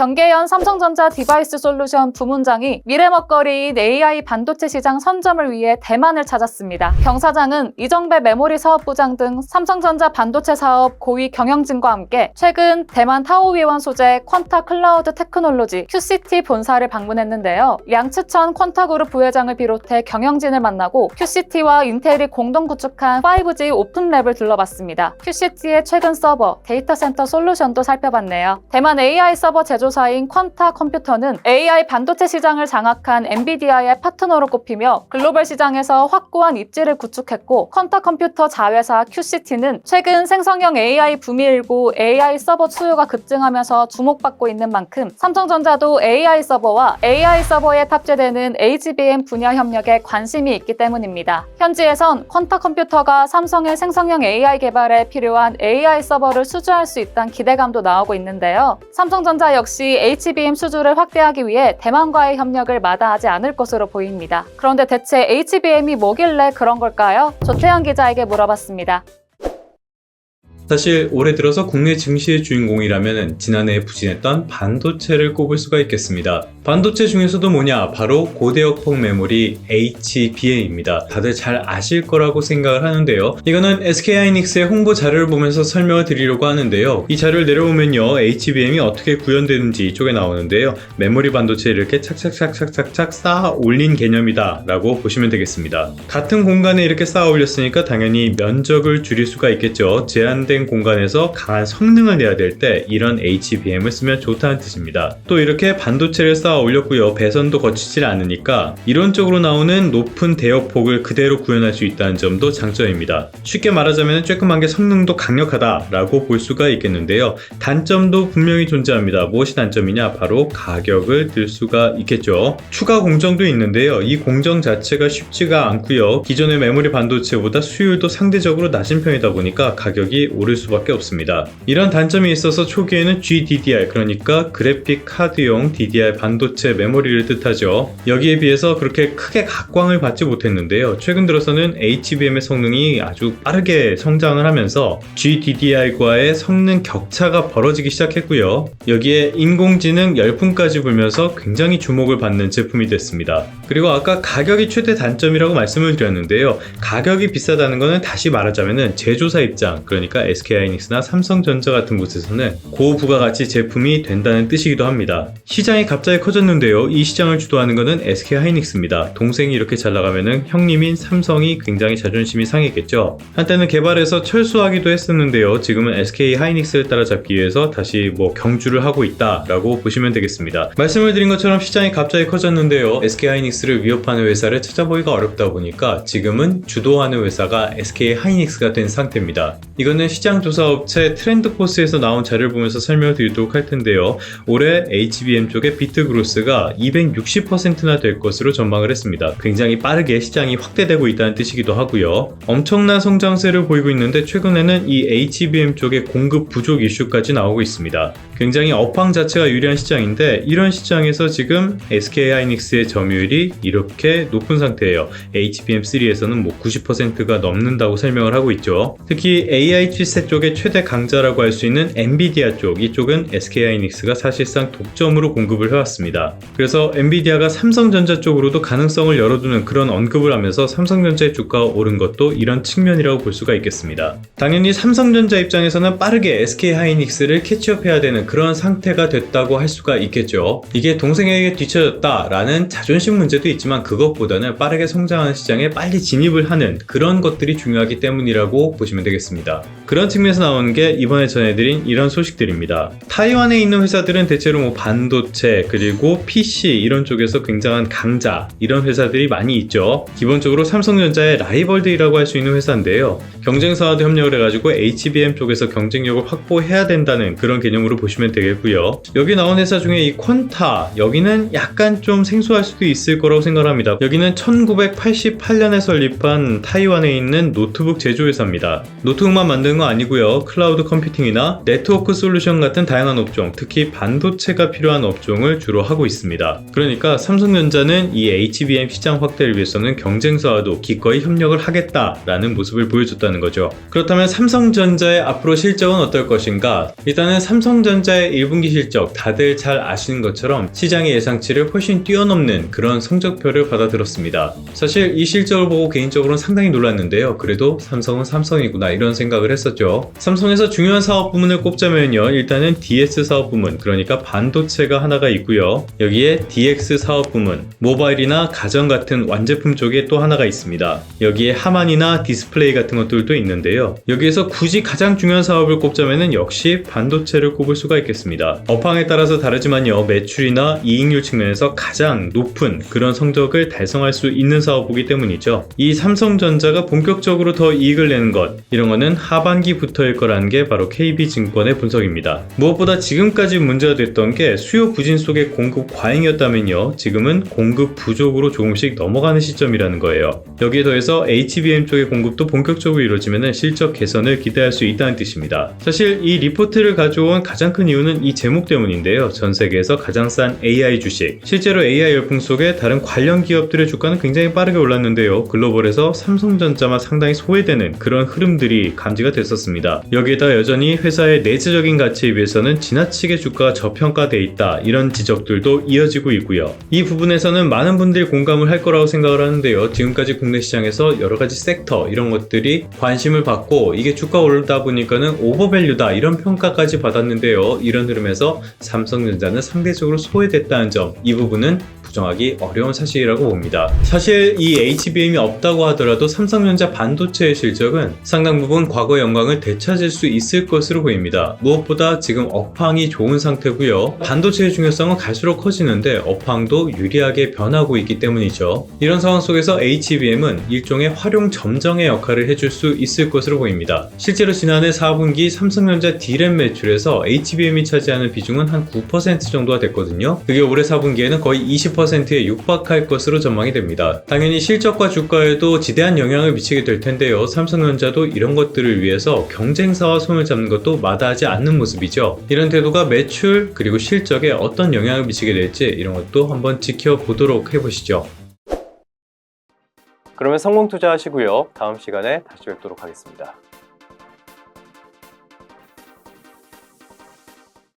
경계현 삼성전자 디바이스 솔루션 부문장이 미래 먹거리인 AI 반도체 시장 선점을 위해 대만을 찾았습니다. 경 사장은 이정배 메모리 사업부장 등 삼성전자 반도체 사업 고위 경영진과 함께 최근 대만 타오위원 소재 퀀타 클라우드 테크놀로지 QCT 본사를 방문했는데요. 량츠천 퀀타그룹 부회장을 비롯해 경영진을 만나고 QCT와 인텔이 공동 구축한 5G 오픈랩을 둘러봤습니다. QCT의 최근 서버, 데이터 센터 솔루션도 살펴봤네요. 대만 AI 서버 제조사인 퀀타 컴퓨터는 AI 반도체 시장을 장악한 엔비디아의 파트너로 꼽히며 글로벌 시장에서 확고한 입지를 구축했고, 퀀타 컴퓨터 자회사 QCT는 최근 생성형 AI 붐이 일고 AI 서버 수요가 급증하면서 주목받고 있는 만큼 삼성전자도 AI 서버와 AI 서버에 탑재되는 HBM 분야 협력에 관심이 있기 때문입니다. 현지에선 퀀타 컴퓨터가 삼성의 생성형 AI 개발에 필요한 AI 서버를 수주할 수 있다는 기대감도 나오고 있는데요. 삼성전자 역시 HBM 수주를 확대하기 위해 대만과의 협력을 마다하지 않을 것으로 보입니다. 그런데 대체 HBM이 뭐길래 그런 걸까요? 조태현 기자에게 물어봤습니다. 사실 올해 들어서 국내 증시의 주인공이라면 지난해에 부진했던 반도체를 꼽을 수가 있겠습니다. 반도체 중에서도 뭐냐? 바로 고대역폭 메모리 HBM입니다. 다들 잘 아실 거라고 생각을 하는데요. 이거는 SK하이닉스의 홍보 자료를 보면서 설명을 드리려고 하는데요. 이 자료를 내려보면요, HBM이 어떻게 구현되는지 이쪽에 나오는데요. 메모리 반도체를 이렇게 착착착착착착 쌓아 올린 개념이다 라고 보시면 되겠습니다. 같은 공간에 이렇게 쌓아 올렸으니까 당연히 면적을 줄일 수가 있겠죠. 제한된 공간에서 강한 성능을 내야 될 때 이런 HBM을 쓰면 좋다는 뜻입니다. 또 이렇게 반도체를 쌓아 올렸고요. 배선도 거치질 않으니까 이론적으로 나오는 높은 대역폭을 그대로 구현할 수 있다는 점도 장점입니다. 쉽게 말하자면 쬐끔한 게 성능도 강력하다라고 볼 수가 있겠는데요. 단점도 분명히 존재합니다. 무엇이 단점이냐? 바로 가격을 들 수가 있겠죠. 추가 공정도 있는데요. 이 공정 자체가 쉽지가 않고요. 기존의 메모리 반도체보다 수율도 상대적으로 낮은 편이다 보니까 가격이 오를 수밖에 없습니다. 이런 단점이 있어서 초기에는 GDDR, 그러니까 그래픽 카드용 DDR 반도체 메모리를 뜻하죠. 여기에 비해서 그렇게 크게 각광을 받지 못했는데요. 최근 들어서는 HBM의 성능이 아주 빠르게 성장을 하면서 GDDR과의 성능 격차가 벌어지기 시작했고요. 여기에 인공지능 열풍까지 불면서 굉장히 주목을 받는 제품이 됐습니다. 그리고 아까 가격이 최대 단점이라고 말씀을 드렸는데요. 가격이 비싸다는 것은 다시 말하자면 제조사 입장, 그러니까 SK하이닉스나 삼성전자 같은 곳에서는 고부가가치 제품이 된다는 뜻이기도 합니다. 시장이 갑자기 커졌는데요. 이 시장을 주도하는 것은 SK하이닉스입니다. 동생이 이렇게 잘 나가면은 형님인 삼성이 굉장히 자존심이 상했겠죠. 한때는 개발해서 철수하기도 했었는데요. 지금은 SK하이닉스를 따라잡기 위해서 다시 경주를 하고 있다라고 보시면 되겠습니다. 말씀을 드린 것처럼 시장이 갑자기 커졌는데요. SK하이닉스를 위협하는 회사를 찾아보기가 어렵다 보니까 지금은 주도하는 회사가 SK하이닉스가 된 상태입니다. 이거는 시장 조사 업체 트렌드포스에서 나온 자료를 보면서 설명을 드리도록 할 텐데요. 올해 HBM 쪽의 비트 그로스가 260%나 될 것으로 전망을 했습니다. 굉장히 빠르게 시장이 확대되고 있다는 뜻이기도 하고요. 엄청난 성장세를 보이고 있는데 최근에는 이 HBM 쪽의 공급 부족 이슈까지 나오고 있습니다. 굉장히 업황 자체가 유리한 시장인데 이런 시장에서 지금 SK하이닉스의 점유율이 이렇게 높은 상태예요. HBM3에서는 90%가 넘는다고 설명을 하고 있죠. 특히 AI 칩셋 쪽의 최대 강자라고 할 수 있는 엔비디아 쪽, 이쪽은 SK하이닉스가 사실상 독점으로 공급을 해왔습니다. 그래서 엔비디아가 삼성전자 쪽으로도 가능성을 열어두는 그런 언급을 하면서 삼성전자의 주가가 오른 것도 이런 측면이라고 볼 수가 있겠습니다. 당연히 삼성전자 입장에서는 빠르게 SK하이닉스를 캐치업해야 되는 그런 상태가 됐다고 할 수가 있겠죠. 이게 동생에게 뒤처졌다라는 자존심 문제도 있지만 그것보다는 빠르게 성장하는 시장에 빨리 진입을 하는 그런 것들이 중요하기 때문이라고 보시면 되겠습니다. 그런 측면에서 나오는 게 이번에 전해드린 이런 소식들입니다. 타이완에 있는 회사들은 대체로 반도체 그리고 PC 이런 쪽에서 굉장한 강자, 이런 회사들이 많이 있죠. 기본적으로 삼성전자의 라이벌들이라고 할 수 있는 회사인데요. 경쟁사와도 협력을 해가지고 HBM 쪽에서 경쟁력을 확보해야 된다는 그런 개념으로 보시면 되겠고요. 여기 나온 회사 중에 이 퀀타, 여기는 약간 좀 생소할 수도 있을 거라고 생각합니다. 여기는 1988년에 설립한 타이완에 있는 노트북 제조회사입니다. 노트북만 만드는 거 아니고요. 클라우드 컴퓨팅이나 네트워크 솔루션 같은 다양한 업종, 특히 반도체가 필요한 업종을 주로 하고 있습니다. 그러니까 삼성전자는 이 HBM 시장 확대를 위해서는 경쟁사와도 기꺼이 협력을 하겠다라는 모습을 보여줬다는 거죠. 그렇다면 삼성전자의 앞으로 실적은 어떨 것인가? 일단은 삼성전자 삼성전자의 1분기 실적 다들 잘 아시는 것처럼 시장의 예상치를 훨씬 뛰어넘는 그런 성적표를 받아들었습니다. 사실 이 실적을 보고 개인적으로는 상당히 놀랐는데요. 그래도 삼성은 삼성이구나 이런 생각을 했었죠. 삼성에서 중요한 사업 부문을 꼽자면요. 일단은 DS 사업 부문, 그러니까 반도체가 하나가 있고요. 여기에 DX 사업 부문, 모바일이나 가전 같은 완제품 쪽에 또 하나가 있습니다. 여기에 하만이나 디스플레이 같은 것들도 있는데요. 여기에서 굳이 가장 중요한 사업을 꼽자면은 역시 반도체를 꼽을 수가 있겠습니다. 업황에 따라서 다르지만요. 매출이나 이익률 측면에서 가장 높은 그런 성적을 달성할 수 있는 사업이기 때문이죠. 이 삼성전자가 본격적으로 더 이익을 내는 것, 이런 거는 하반기부터일 거라는 게 바로 KB증권의 분석입니다. 무엇보다 지금까지 문제가 됐던 게 수요 부진 속의 공급 과잉이었다면요. 지금은 공급 부족으로 조금씩 넘어가는 시점이라는 거예요. 여기에 더해서 HBM 쪽의 공급도 본격적으로 이루어지면 실적 개선을 기대할 수 있다는 뜻입니다. 사실 이 리포트를 가져온 가장 큰 이유는 이 제목 때문인데요. 전 세계에서 가장 싼 AI 주식. 실제로 AI 열풍 속에 다른 관련 기업들의 주가는 굉장히 빠르게 올랐는데요. 글로벌에서 삼성전자만 상당히 소외되는 그런 흐름들이 감지가 됐었습니다. 여기에다 여전히 회사의 내재적인 가치에 비해서는 지나치게 주가가 저평가돼 있다, 이런 지적들도 이어지고 있고요. 이 부분에서는 많은 분들이 공감을 할 거라고 생각을 하는데요. 지금까지 국내 시장에서 여러 가지 섹터 이런 것들이 관심을 받고 이게 주가 오르다 보니까는 오버밸류다 이런 평가까지 받았는데요. 이런 흐름에서 삼성전자는 상대적으로 소외됐다는 점, 이 부분은 부정하기 어려운 사실이라고 봅니다. 사실 이 HBM이 없다고 하더라도 삼성전자 반도체의 실적은 상당 부분 과거 영광을 되찾을 수 있을 것으로 보입니다. 무엇보다 지금 업황이 좋은 상태고요. 반도체의 중요성은 갈수록 커지는데 업황도 유리하게 변하고 있기 때문이죠. 이런 상황 속에서 HBM은 일종의 활용 점정의 역할을 해줄 수 있을 것으로 보입니다. 실제로 지난해 4분기 삼성전자 D램 매출에서 HBM이 차지하는 비중은 한 9% 정도가 됐거든요. 그게 올해 4분기에는 거의 20%에 육박할 것으로 전망이 됩니다. 당연히 실적과 주가에도 지대한 영향을 미치게 될 텐데요. 삼성전자도 이런 것들을 위해서 경쟁사와 손을 잡는 것도 마다하지 않는 모습이죠. 이런 태도가 매출 그리고 실적에 어떤 영향을 미치게 될지 이런 것도 한번 지켜보도록 해보시죠. 그러면 성공 투자하시고요. 다음 시간에 다시 뵙도록 하겠습니다.